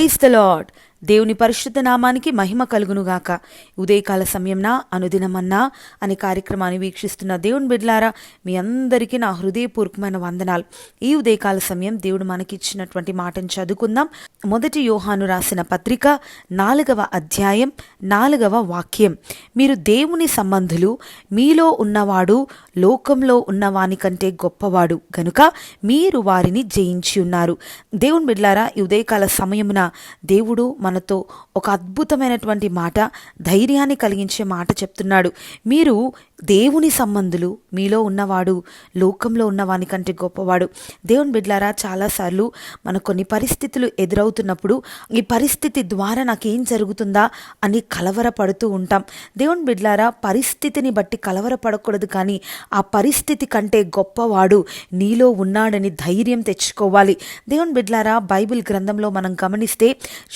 Praise the lord. దేవుని పరిశుద్ధ నామానికి మహిమ కలుగునుగాక. ఉదయకాల సమయంన అనుదినమన్నా అనే కార్యక్రమాన్ని వీక్షిస్తున్న దేవుని బిడ్డలారా, మీ అందరికీ నా హృదయపూర్వకమైన వందనాలు. ఈ ఉదయకాల సమయం దేవుడు మనకిచ్చినటువంటి మాటను చదువుకుందాం. 1 యోహాను రాసిన పత్రిక 4వ అధ్యాయం 4వ వాక్యం. మీరు దేవుని సంబంధులు, మీలో ఉన్నవాడు లోకంలో ఉన్నవాని కంటే గొప్పవాడు గనుక మీరు వారిని జయించి ఉన్నారు. దేవుని బిడ్డలారా, ఈ ఉదయకాల సమయమున దేవుడు మనతో ఒక అద్భుతమైనటువంటి మాట, ధైర్యాన్ని కలిగించే మాట చెప్తున్నాడు. మీరు దేవుని సంబంధులు, మీలో ఉన్నవాడు లోకంలో ఉన్నవాని కంటే గొప్పవాడు. దేవుని బిడ్డలారా, చాలాసార్లు మనకు కొన్ని పరిస్థితులు ఎదురవుతున్నప్పుడు ఈ పరిస్థితి ద్వారా నాకేం జరుగుతుందా అని కలవరపడుతూ ఉంటాం. దేవుని బిడ్డలారా, పరిస్థితిని బట్టి కలవరపడకూడదు, కానీ ఆ పరిస్థితి కంటే గొప్పవాడు నీలో ఉన్నాడని ధైర్యం తెచ్చుకోవాలి. దేవుని బిడ్డలారా, బైబిల్ గ్రంథంలో మనం గమనిస్తే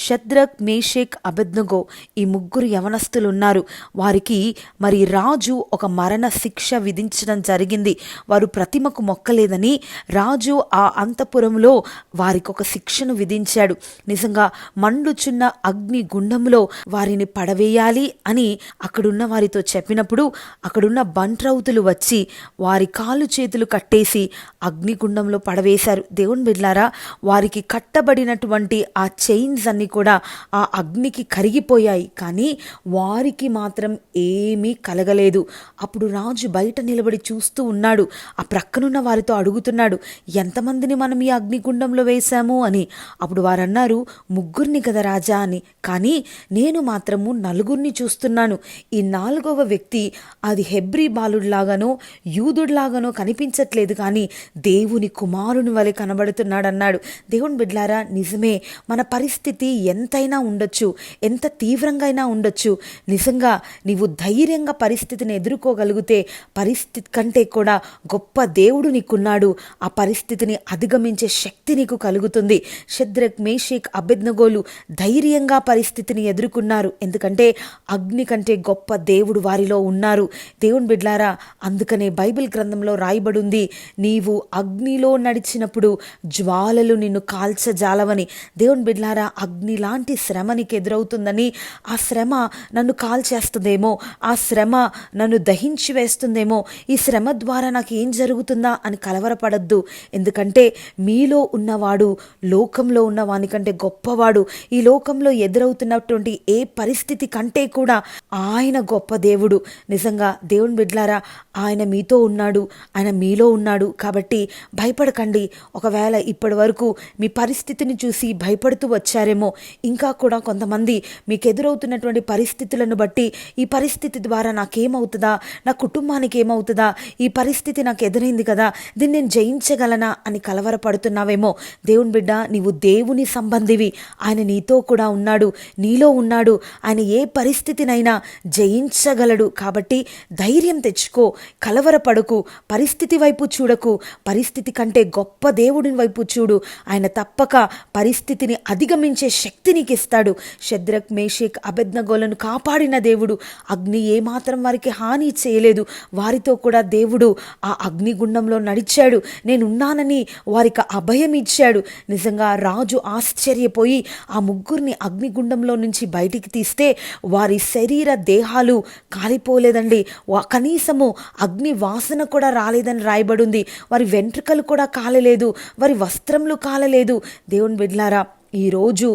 షద్రక్, మేషక్, అబేద్నెగో ఈ ముగ్గురు యవనస్తులు ఉన్నారు. వారికి మరి రాజు ఒక మరణ శిక్ష విధించడం జరిగింది. వారు ప్రతిమకు మొక్కలేదని రాజు ఆ అంతఃపురంలో వారికి ఒక శిక్షను విధించాడు. నిజంగా మండుచున్న అగ్ని గుండంలో వారిని పడవేయాలి అని అక్కడున్న వారితో చెప్పినప్పుడు అక్కడున్న బంట్రౌతులు వచ్చి వారి కాళ్ళు చేతులు కట్టేసి అగ్నిగుండంలో పడవేశారు. దేవుని బిడ్డలారా, వారికి కట్టబడినటువంటి ఆ చైన్స్ అన్ని కూడా ఆ అగ్నికి కరిగిపోయాయి, కానీ వారికి మాత్రం ఏమీ కలగలేదు. అప్పుడు రాజు బయట నిలబడి చూస్తూ ఉన్నాడు. ఆ ప్రక్కనున్న వారితో అడుగుతున్నాడు, ఎంతమందిని మనం ఈ అగ్నిగుండంలో వేశాము అని. అప్పుడు వారు అన్నారు, ముగ్గురిని కదా రాజా అని. కానీ నేను మాత్రము నలుగురిని చూస్తున్నాను. ఈ 4వ వ్యక్తి అది హెబ్రీ బాలుడిలాగానో యూదుడిలాగానో కనిపించట్లేదు, కానీ దేవుని కుమారుని వలె కనబడుతున్నాడు అన్నాడు. దేవుని బిడ్డలారా, నిజమే, మన పరిస్థితి ఎంతైనా ఉండొచ్చు, ఎంత తీవ్రంగా అయినా ఉండొచ్చు. నిజంగా నీవు ధైర్యంగా పరిస్థితిని ఎదుర్కోగలిగితే పరిస్థితి కంటే కూడా గొప్ప దేవుడు నీకున్నాడు. ఆ పరిస్థితిని అధిగమించే శక్తి నీకు కలుగుతుంది. షద్రక్, మేషక్, అబేద్నెగోలు ధైర్యంగా పరిస్థితిని ఎదుర్కొన్నారు, ఎందుకంటే అగ్ని కంటే గొప్ప దేవుడు వారిలో ఉన్నారు. దేవుని బిడ్డలారా, అందుకనే బైబిల్ గ్రంథంలో రాయబడింది, నీవు అగ్నిలో నడిచినప్పుడు జ్వాలలు నిన్ను కాల్చజాలవని. దేవుని బిడ్డలారా, అగ్ని లాంటి శ్రమ నీకు ఎదురవుతుందని, ఆ శ్రమ నన్ను కాల్చేస్తుందేమో, ఆ శ్రమ నన్ను దహించి వేస్తుందేమో, ఈ శ్రమ ద్వారా నాకు ఏం జరుగుతుందా అని కలవరపడద్దు. ఎందుకంటే మీలో ఉన్నవాడు లోకంలో ఉన్న వానికంటే గొప్పవాడు. ఈ లోకంలో ఎదురవుతున్నటువంటి ఏ పరిస్థితి కంటే కూడా ఆయన గొప్ప దేవుడు. నిజంగా దేవుని బిడ్డలారా, ఆయన మీతో ఉన్నాడు, ఆయన మీలో ఉన్నాడు. కాబట్టి భయపడకండి. ఒకవేళ ఇప్పటి వరకు మీ పరిస్థితిని చూసి భయపడుతూ వచ్చారేమో, ఇంకా కూడా కొంతమంది మీకు ఎదురవుతున్నటువంటి పరిస్థితులను బట్టి ఈ పరిస్థితి ద్వారా నాకేమవుతుందా, నా కుటుంబానికి ఏమవుతుందా, ఈ పరిస్థితి నాకు ఎదురైంది కదా, దీన్ని నేను జయించగలనా అని కలవరపడుతున్నావేమో. దేవుని బిడ్డ, నీవు దేవుని సంబంధివి. ఆయన నీతో కూడా ఉన్నాడు, నీలో ఉన్నాడు. ఆయన ఏ పరిస్థితినైనా జయించగలడు. కాబట్టి ధైర్యం తెచ్చుకో, కలవరపడకు, పరిస్థితి వైపు చూడకు, పరిస్థితి కంటే గొప్ప దేవుడిని వైపు చూడు. ఆయన తప్పక పరిస్థితిని అధిగమించే శక్తి నీకు ఇస్తాడు. షద్రక్, మేషక్, అబేద్నెగోలను కాపాడిన దేవుడు, అగ్ని ఏమాత్రం వారికి హాని చేయలేదు. వారితో కూడా దేవుడు ఆ అగ్నిగుండంలో నడిచాడు. నేనున్నానని వారికి అభయం ఇచ్చాడు. నిజంగా రాజు ఆశ్చర్యపోయి ఆ ముగ్గురిని అగ్నిగుండంలో నుంచి బయటికి తీస్తే వారి శరీర దేహాలు కాలిపోలేదండి. కనీసము అగ్ని వాసన కూడా రాలేదని రాయబడింది. వారి వెంట్రుకలు కూడా కాలలేదు, వారి వస్త్రములు కాలలేదు. దేవుని బిడ్డలారా, ఈరోజు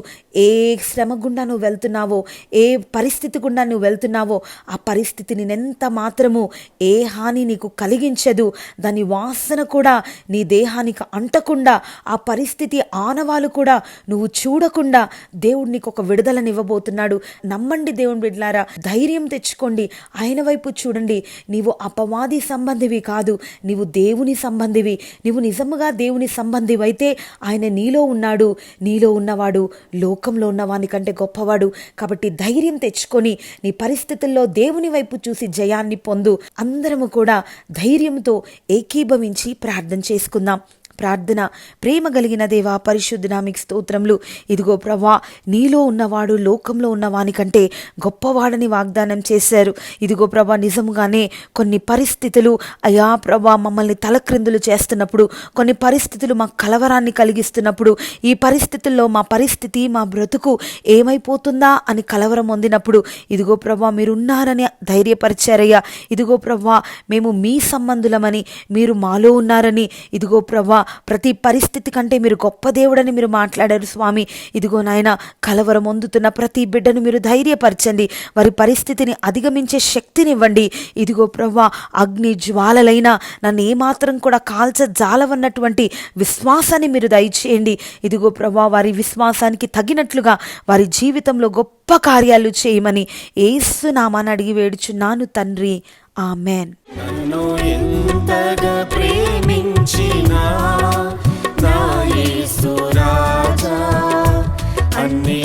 ఏ శ్రమ గుండా నువ్వు వెళ్తున్నావో, ఏ పరిస్థితి గుండా నువ్వు వెళ్తున్నావో, ఆ పరిస్థితిని ఎంత మాత్రము ఏ హాని నీకు కలిగించదు. దాని వాసన కూడా నీ దేహానికి అంటకుండా, ఆ పరిస్థితి ఆనవాలు కూడా నువ్వు చూడకుండా దేవుడు నీకు ఒక విడుదలనివ్వబోతున్నాడు. నమ్మండి దేవుని బిడ్డలారా, ధైర్యం తెచ్చుకోండి, ఆయన వైపు చూడండి. నీవు అపవాది సంబంధివి కాదు, నీవు దేవుని సంబంధివి. నీవు నిజముగా దేవుని సంబంధివి అయితే ఆయన నీలో ఉన్నాడు. నీలో ఉన్నవాడు లోకంలో ఉన్నవాని కంటే గొప్పవాడు. కాబట్టి ధైర్యం తెచ్చుకొని నీ పరిస్థితుల్లో దేవుని వైపు చూసి జయాన్ని పొందు. అందరము కూడా ధైర్యంతో ఏకీభవించి ప్రార్థన చేసుకుందాం. ప్రార్థన. ప్రేమ కలిగిన దేవా, పరిశుద్ధుడా, మీకు స్తోత్రములు. ఇదిగో ప్రభా, నీలో ఉన్నవాడు లోకంలో ఉన్నవానికంటే గొప్పవాడని వాగ్దానం చేశారు. ఇదిగో ప్రభా, నిజముగానే కొన్ని పరిస్థితులు అయా ప్రభా మమ్మల్ని తలక్రిందులు చేస్తున్నప్పుడు, కొన్ని పరిస్థితులు మాకు కలవరాన్ని కలిగిస్తున్నప్పుడు, ఈ పరిస్థితుల్లో మా పరిస్థితి, మా బ్రతుకు ఏమైపోతుందా అని కలవరం పొందినప్పుడు ఇదిగో ప్రభా మీరున్నారని ధైర్యపరిచారయ్యా. ఇదిగో ప్రభా, మేము మీ సంబంధులమని, మీరు మాలో ఉన్నారని, ఇదిగో ప్రభా ప్రతి పరిస్థితి కంటే మీరు గొప్ప దేవుడని మీరు మాట్లాడారు స్వామి. ఇదిగో నాయన, కలవరం పొందుతున్న ప్రతి బిడ్డను మీరు ధైర్యపరచండి, వారి పరిస్థితిని అధిగమించే శక్తినివ్వండి. ఇదిగో ప్రభా, అగ్ని జ్వాలలైనా నన్ను ఏమాత్రం కూడా కాల్చజాలవన్నటువంటి విశ్వాసాన్ని మీరు దయచేయండి. ఇదిగో ప్రభా, వారి విశ్వాసానికి తగినట్లుగా వారి జీవితంలో గొప్ప కార్యాలు చేయమని యేసు నామాన్ని అడిగి వేడుచున్నాను తండ్రి, ఆమెన్. నన్ను ఎంతగా ప్రేమించినా నా యేసు రాజా, అన్ని